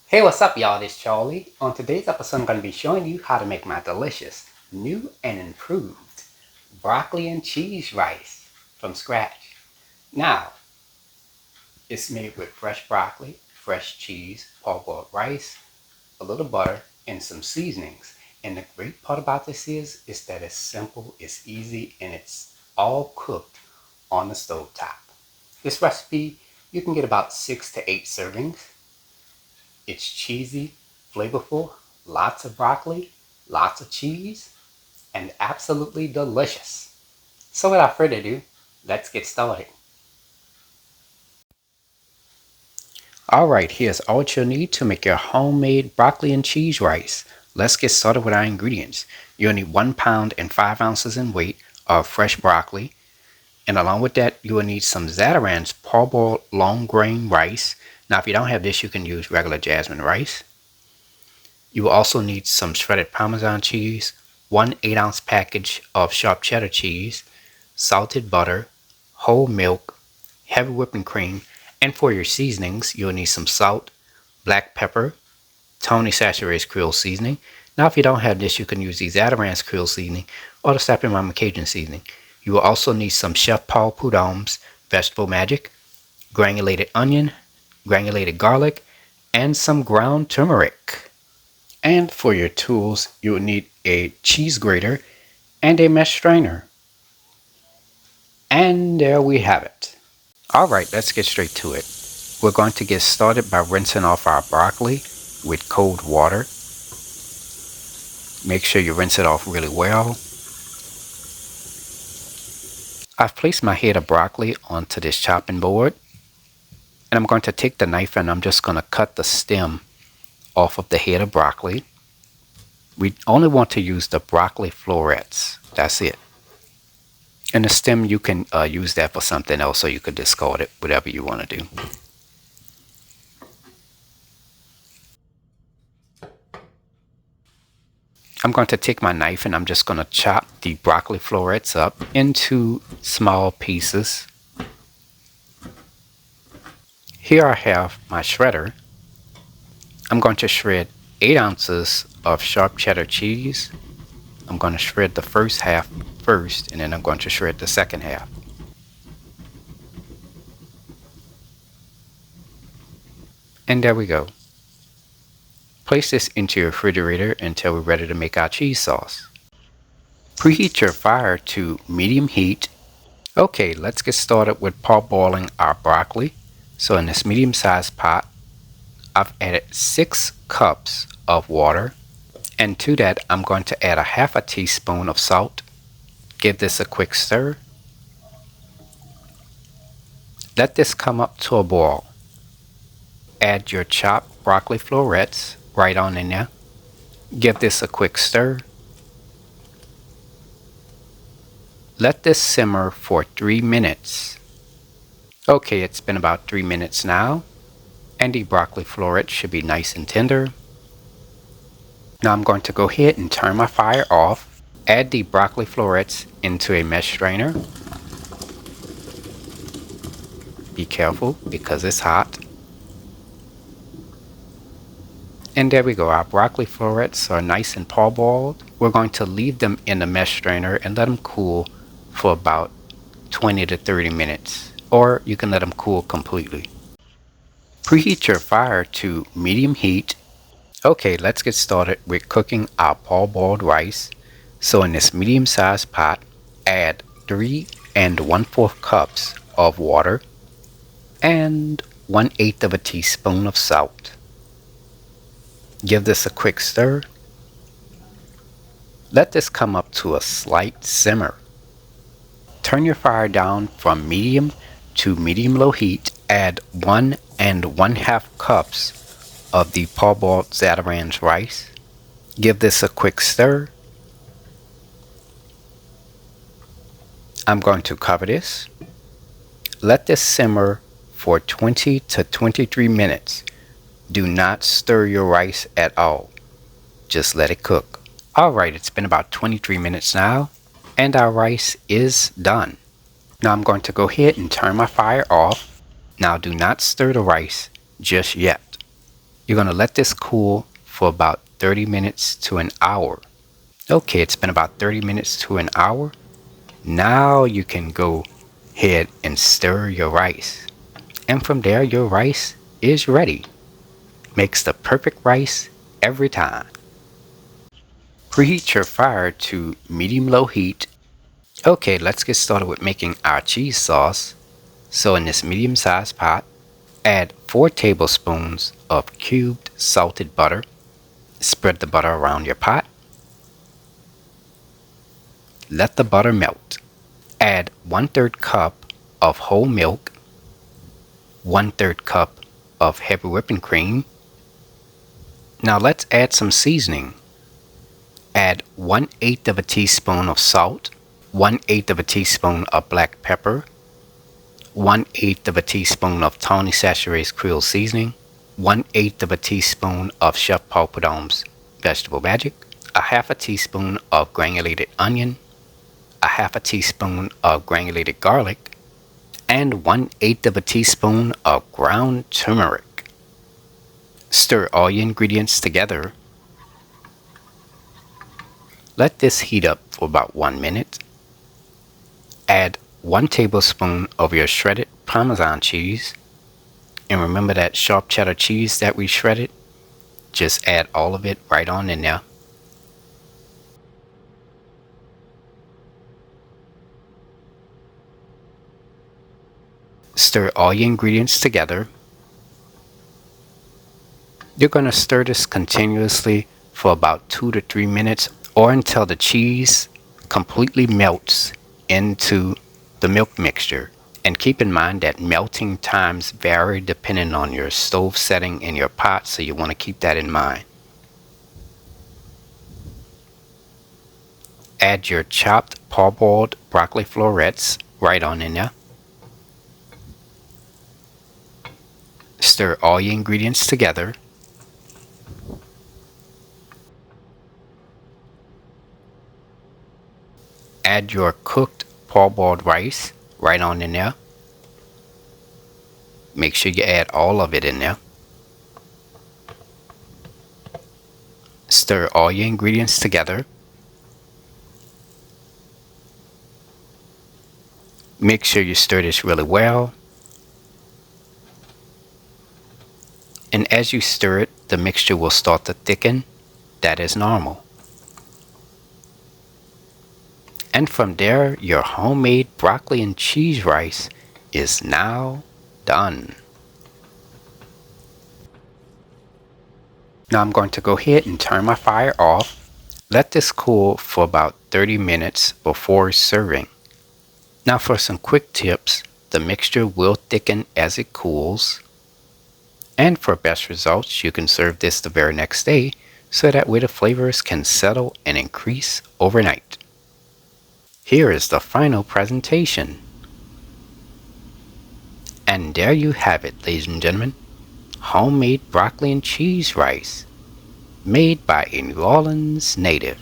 Hey, what's up, y'all? This is Charlie. On today's episode, I'm going to be showing you how to make my delicious, new and improved broccoli and cheese rice from scratch. Now, it's made with fresh broccoli, fresh cheese, parboiled rice, a little butter, and some seasonings. And the great part about this is that it's simple, it's easy, and it's all cooked on the stove top. This recipe, you can get about 6 to 8 servings. It's cheesy, flavorful, lots of broccoli, lots of cheese, and absolutely delicious. So without further ado, let's get started. Alright, here's all you'll need to make your homemade broccoli and cheese rice. Let's get started with our ingredients. You'll need 1 pound and 5 ounces in weight of fresh broccoli. And along with that, you will need some Zatarain's parboiled long grain rice. Now, if you don't have this, you can use regular jasmine rice. You will also need some shredded Parmesan cheese, 1 8-ounce package of sharp cheddar cheese, salted butter, whole milk, heavy whipping cream, and for your seasonings, you'll need some salt, black pepper, Tony Chachere's Creole seasoning. Now, if you don't have this, you can use the Zatarain's Creole seasoning or the Sappy Mama Cajun seasoning. You will also need some Chef Paul Prudhomme's Vegetable Magic, granulated onion, granulated garlic, and some ground turmeric. And for your tools, you will need a cheese grater and a mesh strainer. And there we have it. Alright, let's get straight to it. We're going to get started by rinsing off our broccoli with cold water. Make sure you rinse it off really well. I've placed my head of broccoli onto this chopping board. And I'm going to take the knife and I'm just going to cut the stem off of the head of broccoli. We only want to use the broccoli florets. That's it. And the stem, you can use that for something else, or you could discard it, whatever you want to do. I'm going to take my knife and I'm just going to chop the broccoli florets up into small pieces. Here I have my shredder. I'm going to shred 8 ounces of sharp cheddar cheese. I'm going to shred the first half first, and then I'm going to shred the second half. And there we go. Place this into your refrigerator until we're ready to make our cheese sauce. Preheat your fire to medium heat. Okay, let's get started with parboiling our broccoli. So in this medium-sized pot, I've added 6 cups of water, and to that I'm going to add a half a teaspoon of salt. Give this a quick stir. Let this come up to a boil. Add your chopped broccoli florets right on in there. Give this a quick stir. Let this simmer for 3 minutes. Okay, it's been about 3 minutes now, and the broccoli florets should be nice and tender. Now I'm going to go ahead and turn my fire off. Add the broccoli florets into a mesh strainer. Be careful because it's hot. And there we go, our broccoli florets are nice and parboiled. We're going to leave them in the mesh strainer and let them cool for about 20 to 30 minutes. Or you can let them cool completely. Preheat your fire to medium heat. Okay, let's get started with cooking our parboiled rice. So in this medium-sized pot, add 3 1/4 cups of water and 1/8 of a teaspoon of salt. Give this a quick stir. Let this come up to a slight simmer. Turn your fire down from medium to medium-low heat. Add 1 1/2 cups of the parboiled Zatarain's rice. Give this a quick stir. I'm going to cover this. Let this simmer for 20 to 23 minutes. Do not stir your rice at all. Just let it cook. Alright, it's been about 23 minutes now, and our rice is done. Now I'm going to go ahead and turn my fire off. Now do not stir the rice just yet. You're going to let this cool for about 30 minutes to an hour. Okay, it's been about 30 minutes to an hour. Now you can go ahead and stir your rice. And from there, your rice is ready. Makes the perfect rice every time. Preheat your fire to medium-low heat. Okay, let's get started with making our cheese sauce. So in this medium-sized pot, add 4 tablespoons of cubed salted butter. Spread the butter around your pot. Let the butter melt. Add 1/3 cup of whole milk, 1/3 cup of heavy whipping cream. Now let's add some seasoning. Add 1/8 of a teaspoon of salt, 1/8 of a teaspoon of black pepper, 1/8 of a teaspoon of Tony Chachere's Creole seasoning, 1/8 of a teaspoon of Chef Paul Prudhomme's Vegetable Magic, a half a teaspoon of granulated onion, a half a teaspoon of granulated garlic, and 1/8 of a teaspoon of ground turmeric. Stir all your ingredients together. Let this heat up for about 1 minute. Add 1 tablespoon of your shredded Parmesan cheese. And remember that sharp cheddar cheese that we shredded? Just add all of it right on in there. Stir all your ingredients together. You're going to stir this continuously for about 2 to 3 minutes or until the cheese completely melts into the milk mixture. And keep in mind that melting times vary depending on your stove setting and your pot, so you want to keep that in mind. Add your chopped parboiled broccoli florets right on in there. Stir all your ingredients together. Add your cooked parboiled rice right on in there. Make sure you add all of it in there. Stir all your ingredients together. Make sure you stir this really well. And as you stir it, the mixture will start to thicken. That is normal. And from there, your homemade broccoli and cheese rice is now done. Now I'm going to go ahead and turn my fire off. Let this cool for about 30 minutes before serving. Now for some quick tips, the mixture will thicken as it cools. And for best results, you can serve this the very next day so that way the flavors can settle and increase overnight. Here is the final presentation. And there you have it, ladies and gentlemen. Homemade broccoli and cheese rice, made by a New Orleans native.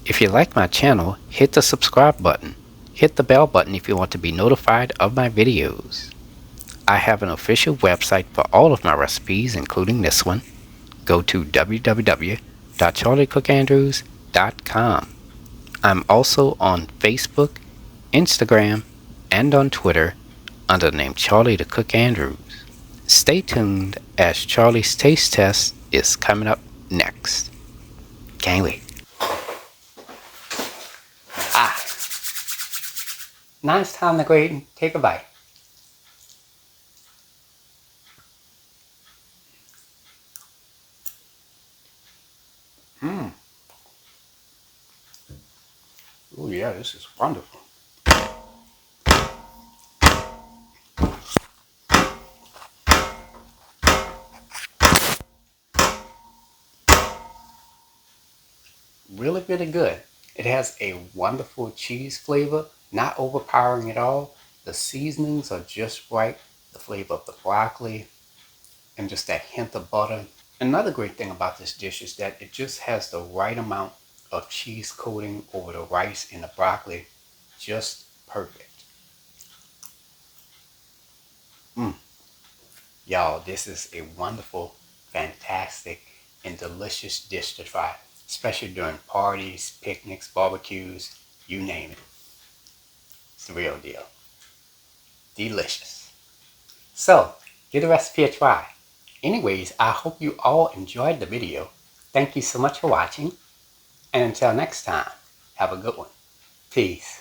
If you like my channel, hit the subscribe button. Hit the bell button if you want to be notified of my videos. I have an official website for all of my recipes, including this one. Go to www.charliethecookandrews.com. I'm also on Facebook, Instagram, and on Twitter under the name Charlie the Cook Andrews. Stay tuned as Charlie's Taste Test is coming up next. Can't wait. Now it's time to go ahead and take a bite. Oh yeah, this is wonderful. Really, really good. It has a wonderful cheese flavor, not overpowering at all. The seasonings are just right. The flavor of the broccoli and just that hint of butter. Another great thing about this dish is that it just has the right amount of cheese coating over the rice and the broccoli. Just perfect. Y'all, this is a wonderful fantastic and delicious dish to try, especially during parties, picnics, barbecues, you name it. It's the real deal. Delicious. So, give the recipe a try. Anyways, I hope you all enjoyed the video. Thank you so much for watching. And until next time, have a good one. Peace.